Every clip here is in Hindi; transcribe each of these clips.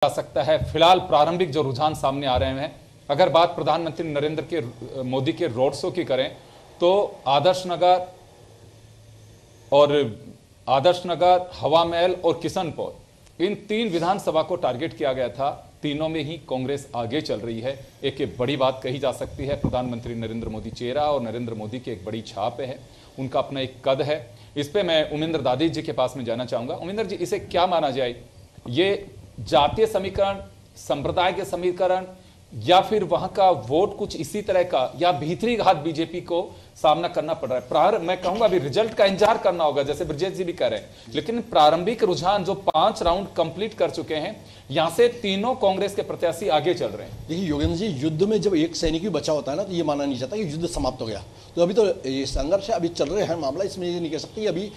जा सकता है। फिलहाल प्रारंभिक जो रुझान सामने आ रहे हैं, अगर बात प्रधानमंत्री नरेंद्र मोदी के रोड शो की करें तो आदर्श नगर, हवा महल और किशनपुर, इन तीन विधानसभा को टारगेट किया गया था। तीनों में ही कांग्रेस आगे चल रही है। एक बड़ी बात कही जा सकती है, प्रधानमंत्री नरेंद्र मोदी चेहरा और नरेंद्र मोदी की एक बड़ी छाप है, उनका अपना एक कद है। इस पे मैं उमेंद्र दादी जी के पास में जाना चाहूंगा। उमेंद्र जी, इसे क्या माना जाए, ये जातीय समीकरण, संप्रदाय के समीकरण, या फिर वहां का वोट कुछ इसी तरह का, या भीतरी घात बीजेपी को सामना करना पड़ रहा है? मैं कहूंगा अभी रिजल्ट का इंतजार करना होगा, जैसे ब्रजेश जी भी कह रहे हैं, लेकिन प्रारंभिक रुझान जो 5 राउंड कंप्लीट कर चुके हैं, यहां से तीनों कांग्रेस के प्रत्याशी आगे चल रहे हैं। देखिए योगेंद्र जी, युद्ध में जब एक सैनिक भी बचा होता है ना, तो ये माना नहीं जाता कि युद्ध समाप्त हो गया। तो अभी तो ये संघर्ष है, अभी चल रहे हैं मामला, इसमें ये नहीं कह सकते अभी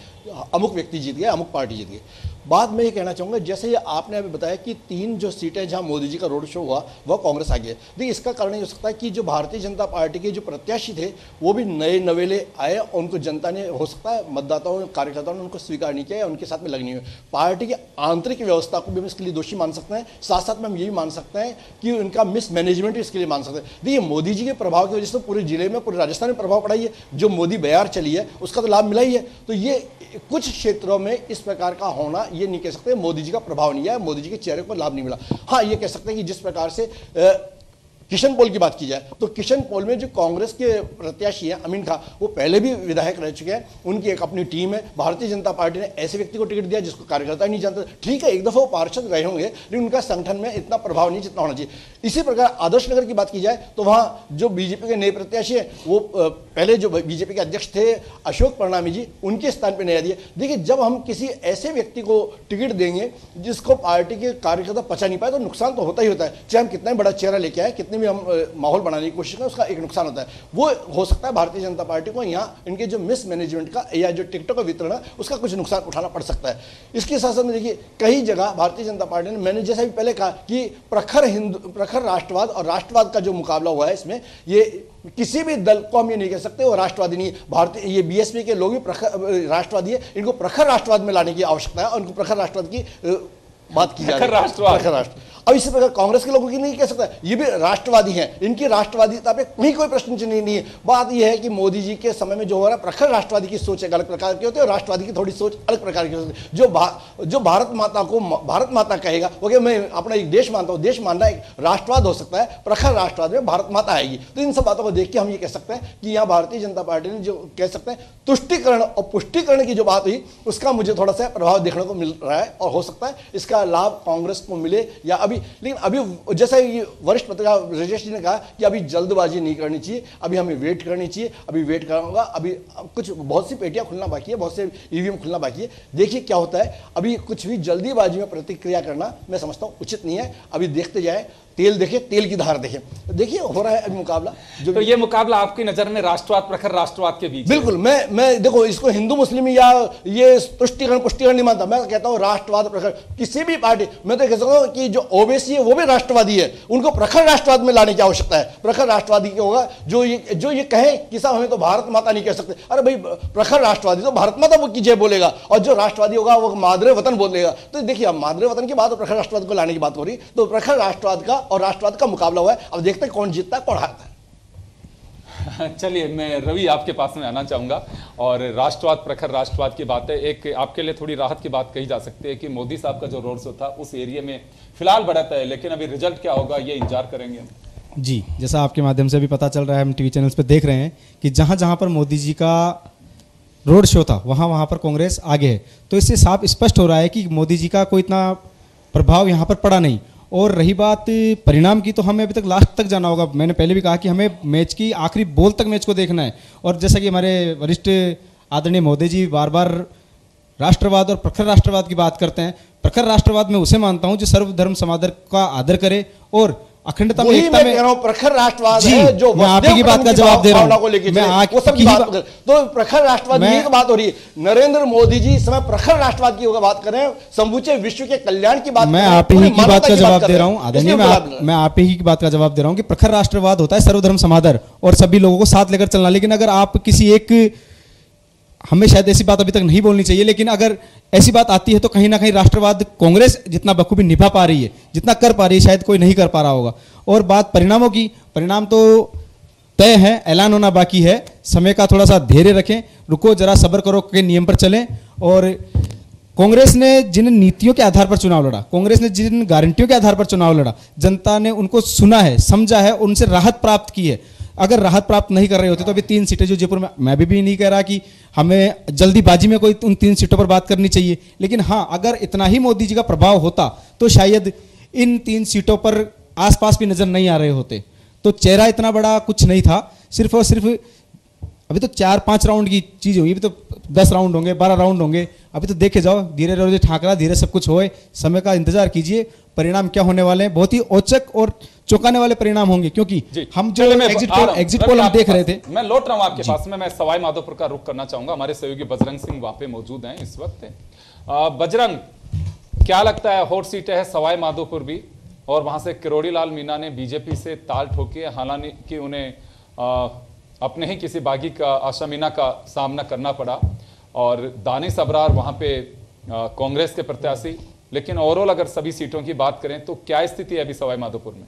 अमुक व्यक्ति जीत गया, अमुक पार्टी जीत गई। बाद में ये कहना चाहूँगा, जैसे ये आपने अभी बताया कि 3 जो सीटें जहाँ मोदी जी का रोड शो हुआ वह कांग्रेस आ गई। देखिए इसका कारण ये हो सकता है कि जो भारतीय जनता पार्टी के जो प्रत्याशी थे वो भी नए नवेले आए, उनको जनता ने, हो सकता है मतदाताओं कार्यकर्ताओं ने उनको स्वीकार नहीं किया या उनके साथ में लगनी हुई। पार्टी की आंतरिक व्यवस्था को भी हम इसके लिए दोषी मान सकते हैं, साथ साथ में हम ये भी मान सकते हैं कि उनका मिसमैनेजमेंट इसके लिए मान सकते हैं। देखिए मोदी जी के प्रभाव की वजह से पूरे जिले में, पूरे राजस्थान में प्रभाव पड़ा ही है। जो मोदी बयार चली है उसका तो लाभ मिला ही है। तो ये कुछ क्षेत्रों में इस प्रकार का होना, ये नहीं कह सकते मोदी जी का प्रभाव नहीं है, मोदी जी के चेहरे को लाभ नहीं मिला। हाँ, ये कह सकते हैं कि जिस प्रकार से किशन पोल की बात की जाए तो किशन पोल में जो कांग्रेस के प्रत्याशी हैं अमीन खां, वो पहले भी विधायक रह चुके हैं, उनकी एक अपनी टीम है। भारतीय जनता पार्टी ने ऐसे व्यक्ति को टिकट दिया जिसको कार्यकर्ता नहीं जानते। ठीक है, एक दफा वो पार्षद रहे होंगे, लेकिन उनका संगठन में इतना प्रभाव नहीं जितना होना चाहिए। इसी प्रकार आदर्श नगर की बात की जाए तो वहाँ जो बीजेपी के नए प्रत्याशी हैं, वो पहले जो बीजेपी के अध्यक्ष थे अशोक परनामी जी, उनके स्थान पर नया दिए। देखिए जब हम किसी ऐसे व्यक्ति को टिकट देंगे जिसको पार्टी के कार्यकर्ता पचा नहीं पाए, तो नुकसान तो होता ही होता है। चाहे हम कितना ही बड़ा चेहरा लेके आए, कितने भी हम माहौल बनाने की कोशिश करें, उसका एक नुकसान होता है। वो हो सकता है भारतीय जनता पार्टी को यहाँ इनके जो मिसमैनेजमेंट का या जो टिकटों का वितरण है उसका कुछ नुकसान उठाना पड़ सकता है। इसके साथ साथ में देखिए कई जगह भारतीय जनता पार्टी ने, मैंने जैसा भी पहले कहा कि प्रखर राष्ट्रवाद और राष्ट्रवाद का जो मुकाबला हुआ है, इसमें ये किसी भी दल को हम ये नहीं कह सकते वो राष्ट्रवादी नहीं है। भारतीय ये बीएसपी के लोग भी प्रखर राष्ट्रवादी है, इनको प्रखर राष्ट्रवाद में लाने की आवश्यकता है और उनको प्रखर राष्ट्रवाद की बात की जा रही है। प्रखर राष्ट्र अब इसी प्रकार कांग्रेस के लोगों की नहीं कह सकता, ये भी राष्ट्रवादी हैं, इनकी राष्ट्रवादिता पे कहीं कोई प्रश्न चिन्ह नहीं है। बात यह है कि मोदी जी के समय में जो हो रहा है, प्रखर राष्ट्रवादी की सोच एक अलग प्रकार की होती है और राष्ट्रवादी की थोड़ी सोच अलग प्रकार की होती है। जो भारत माता को भारत माता कहेगा, वो क्या मैं अपना एक देश मानता हूँ, देश मानना एक राष्ट्रवाद हो सकता है, प्रखर राष्ट्रवाद में भारत माता आएगी। तो इन सब बातों को देख के हम ये कह सकते हैं कि यहाँ भारतीय जनता पार्टी ने जो कह सकते हैं तुष्टिकरण और पुष्टिकरण की जो बात हुई, उसका मुझे थोड़ा सा प्रभाव देखने को मिल रहा है और हो सकता है इसका लाभ कांग्रेस को मिले या अभी। लेकिन अभी जैसा वरिष्ठ पत्रकार ब्रजेश जी ने कहा कि अभी जल्दबाजी नहीं करनी चाहिए, अभी हमें वेट करनी चाहिए, अभी वेट करूंगा। अभी कुछ बहुत सी पेटियां खुलना बाकी है, बहुत से ईवीएम खुलना बाकी है, देखिए क्या होता है। अभी कुछ भी जल्दीबाजी में प्रतिक्रिया करना मैं समझता हूं उचित नहीं है। अभी देखते जाए, तेल देखे, तेल की धार देखे। देखिए हो रहा है अभी मुकाबला, जो तो ये मुकाबला आपकी नजर में राष्ट्रवाद प्रखर राष्ट्रवाद के बीच? बिल्कुल, मैं देखो इसको हिंदू मुस्लिम या ये तुष्टिकरण पुष्टिकरण नहीं मानता, मैं कहता हूं राष्ट्रवाद प्रखर। किसी भी पार्टी, मैं तो कह सकता हूं कि जो ओबीसी है वो भी राष्ट्रवादी है, उनको प्रखर राष्ट्रवाद में लाने की आवश्यकता है। प्रखर राष्ट्रवादी क्या होगा, जो ये कहे कि साहब हमें तो भारत माता नहीं कह सकते, अरे भाई प्रखर राष्ट्रवादी तो भारत माता वो की जय बोलेगा, और जो राष्ट्रवादी होगा वो मादरे वतन बोलेगा। तो देखिए अब मादरे वतन की बात और प्रखर राष्ट्रवाद को लाने की बात हो रही, तो प्रखर राष्ट्रवाद का और राष्ट्रवाद का मुकाबला हुआ है। अब देखते हैं कौन जीतता है, कौन हारता है। चलिए मैं रवि आपके पास में आना चाहूंगा, और राष्ट्रवाद प्रखर राष्ट्रवाद की बात है, एक आपके लिए थोड़ी राहत की बात कही जा सकती है कि मोदी साहब का जो रोड शो था उस एरिया में फिलहाल बढ़त है, लेकिन अभी रिजल्ट क्या होगा ये इंतजार करेंगे जी। जैसा आपके माध्यम से भी पता चल रहा है, हम टीवी चैनल्स पे देख रहे हैं कि जहां जहां पर मोदी जी का रोड शो था वहां पर कांग्रेस आगे है। तो इससे साफ स्पष्ट हो रहा है कि मोदी जी का कोई इतना प्रभाव यहाँ पर पड़ा नहीं। और रही बात परिणाम की, तो हमें अभी तक लास्ट तक जाना होगा। मैंने पहले भी कहा कि हमें मैच की आखिरी बॉल तक मैच को देखना है। और जैसा कि हमारे वरिष्ठ आदरणीय मोदी जी बार बार राष्ट्रवाद और प्रखर राष्ट्रवाद की बात करते हैं, प्रखर राष्ट्रवाद में उसे मानता हूं जो सर्वधर्म समादर का आदर करे और अखंडता में, एकता में। प्रखर राष्ट्रवाद है जो आप ही की बात का जवाब दे रहा हूं, तो प्रखर राष्ट्रवाद की बात हो रही है। नरेंद्र मोदी जी इस समय प्रखर राष्ट्रवाद की बात कर रहे हैं, समूचे विश्व के कल्याण की बात। मैं आप ही की बात का जवाब दे रहा हूं आदरणीय, मैं आप ही की बात का जवाब दे रहा हूं कि प्रखर राष्ट्रवाद होता है सर्वधर्म समादर और सभी लोगों को साथ लेकर चलना। लेकिन अगर आप किसी एक हमें शायद ऐसी बात अभी तक नहीं बोलनी चाहिए, लेकिन अगर ऐसी बात आती है तो कहीं ना कहीं राष्ट्रवाद कांग्रेस जितना बखूबी निभा पा रही है, जितना कर पा रही है, शायद कोई नहीं कर पा रहा होगा। और बात परिणामों की, परिणाम तो तय है, ऐलान होना बाकी है। समय का थोड़ा सा धैर्य रखें, रुको जरा, सब्र करो के नियम पर चलें। और कांग्रेस ने जिन नीतियों के आधार पर चुनाव लड़ा, कांग्रेस ने जिन गारंटियों के आधार पर चुनाव लड़ा, जनता ने उनको सुना है, समझा है, उनसे राहत प्राप्त की है। अगर राहत प्राप्त नहीं कर रहे होते तो अभी 3 सीटें जो जयपुर में, मैं भी नहीं कह रहा कि हमें जल्दीबाजी में कोई उन 3 सीटों पर बात करनी चाहिए, लेकिन हाँ, अगर इतना ही मोदी जी का प्रभाव होता तो शायद इन 3 सीटों पर आसपास भी नजर नहीं आ रहे होते। तो चेहरा इतना बड़ा कुछ नहीं था, सिर्फ और सिर्फ अभी तो 4-5 राउंड की चीज होगी, अभी तो 10 राउंड होंगे, 12 राउंड होंगे, अभी तो देखे जाओ, धीरे धीरे ठाकरा, धीरे सब कुछ होए, समय का इंतजार कीजिए। परिणाम क्या होने वाले हैं, बहुत ही औचक और चौंकाने वाले परिणाम होंगे, क्योंकि हम जो एग्जिट पोल हम देख रहे थे। मैं लौट रहा हूं आपके पास में, मैं सवाई माधोपुर का रुख करना चाहूंगा। हमारे सहयोगी बजरंग सिंह वहां पे मौजूद हैं इस वक्त। बजरंग, क्या लगता है, हॉट सीट है सवाई माधोपुर भी, और वहां से किरोड़ी लाल मीणा ने बीजेपी से ताल ठोकी, हालांकि उन्हें अपने ही किसी बागी का, आशा मीणा का सामना करना पड़ा, और दानिश अबरार वहां पे कांग्रेस के प्रत्याशी। लेकिन ओवरऑल अगर सभी सीटों की बात करें तो क्या स्थिति है अभी सवाई माधोपुर में?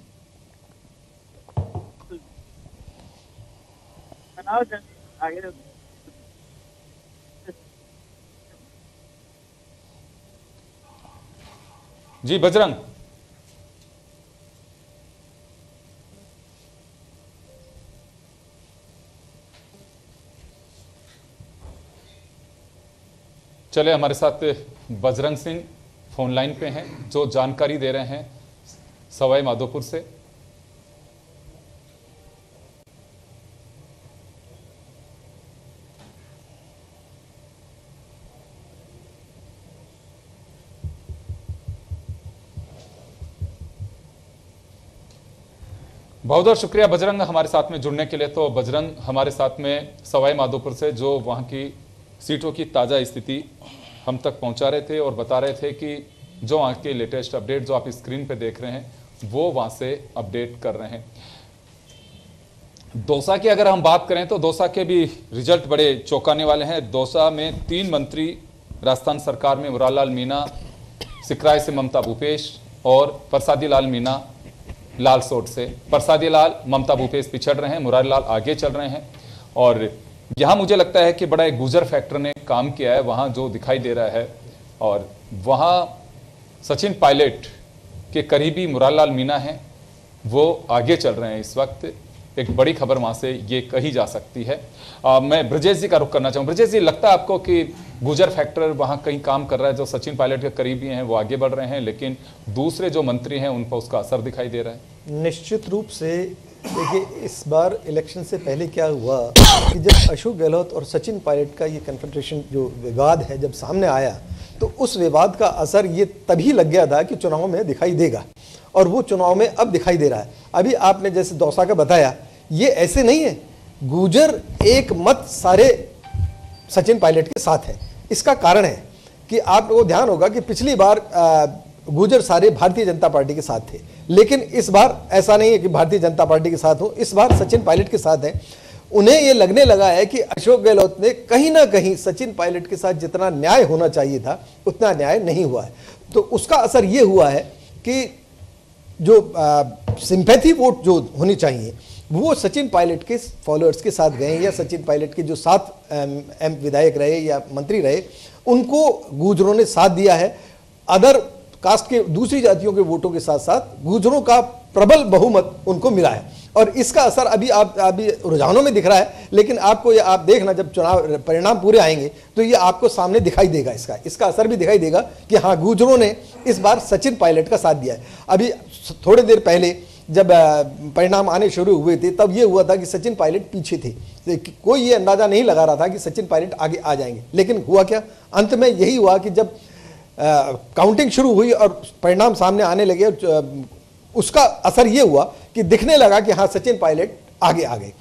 जी बजरंग, चले, हमारे साथ बजरंग सिंह फोन लाइन पे हैं जो जानकारी दे रहे हैं सवाई माधोपुर से। बहुत बहुत शुक्रिया बजरंग हमारे साथ में जुड़ने के लिए। तो बजरंग हमारे साथ में सवाई माधोपुर से जो वहां की सीटों की ताज़ा स्थिति हम तक पहुंचा रहे थे, और बता रहे थे कि जो वहाँ के लेटेस्ट अपडेट जो आप स्क्रीन पे देख रहे हैं वो वहाँ से अपडेट कर रहे हैं। दौसा की अगर हम बात करें तो दौसा के भी रिजल्ट बड़े चौंकाने वाले हैं। दौसा में 3 मंत्री राजस्थान सरकार में, मुरारलाल मीणा सिकराय से ममता भूपेश, और प्रसादी लाल मीणा लालसोट से। प्रसादी लाल ममता भूपेश पिछड़ रहे हैं, मुरारलाल आगे चल रहे हैं। और यहाँ मुझे लगता है कि बड़ा एक गुजर फैक्टर ने काम किया है वहाँ जो दिखाई दे रहा है, और वहाँ सचिन पायलट के करीबी मुरारलाल मीणा हैं, वो आगे चल रहे हैं इस वक्त। एक बड़ी खबर वहाँ से ये कही जा सकती है। मैं ब्रजेश जी का रुख करना चाहूँ। ब्रजेश जी, लगता है आपको कि गुजर फैक्टर वहाँ कहीं काम कर रहा है, जो सचिन पायलट के करीबी हैं वो आगे बढ़ रहे हैं, लेकिन दूसरे जो मंत्री हैं उन पर उसका असर दिखाई दे रहा है? निश्चित रूप से देखिए, इस बार इलेक्शन से पहले क्या हुआ कि जब अशोक गहलोत और सचिन पायलट का ये कन्फ्रंटेशन जो विवाद है जब सामने आया, तो उस विवाद का असर ये तभी लग गया था कि चुनाव में दिखाई देगा, और वो चुनाव में अब दिखाई दे रहा है। अभी आपने जैसे दौसा का बताया, ये ऐसे नहीं है, गुजर एक मत सारे सचिन पायलट के साथ है। इसका कारण है कि आपको ध्यान होगा कि पिछली बार गुजर सारे भारतीय जनता पार्टी के साथ थे, लेकिन इस बार ऐसा नहीं है कि भारतीय जनता पार्टी के साथ हो, इस बार सचिन पायलट के साथ हैं। उन्हें ये लगने लगा है कि अशोक गहलोत ने कहीं ना कहीं सचिन पायलट के साथ जितना न्याय होना चाहिए था उतना न्याय नहीं हुआ है। तो उसका असर ये हुआ है कि जो सिंपैथी वोट जो होनी चाहिए वो सचिन पायलट के फॉलोअर्स के साथ गए, या सचिन पायलट के जो 7 विधायक रहे या मंत्री रहे उनको गुजरों ने साथ दिया है। अदर कास्ट के दूसरी जातियों के वोटों के साथ साथ गुजरों का प्रबल बहुमत उनको मिला है, और इसका असर अभी रुझानों में दिख रहा है। लेकिन आपको ये आप देखना, जब चुनाव परिणाम पूरे आएंगे तो ये आपको सामने दिखाई देगा, इसका असर भी दिखाई देगा कि हाँ, गुजरों ने इस बार सचिन पायलट का साथ दिया है। अभी थोड़ी देर पहले जब परिणाम आने शुरू हुए थे तब ये हुआ था कि सचिन पायलट पीछे थे, कोई ये अंदाजा नहीं लगा रहा था कि सचिन पायलट आगे आ जाएंगे। लेकिन हुआ क्या, अंत में यही हुआ कि जब काउंटिंग शुरू हुई और परिणाम सामने आने लगे, उसका असर ये हुआ कि दिखने लगा कि हाँ, सचिन पायलट आगे आ गए।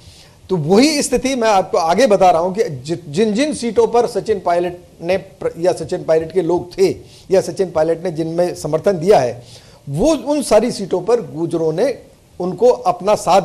तो वही स्थिति मैं आपको आगे बता रहा हूं कि जिन जिन सीटों पर सचिन पायलट ने या सचिन पायलट के लोग थे या सचिन पायलट ने जिनमें समर्थन दिया है, वो उन सारी सीटों पर गुजरों ने उनको अपना साथ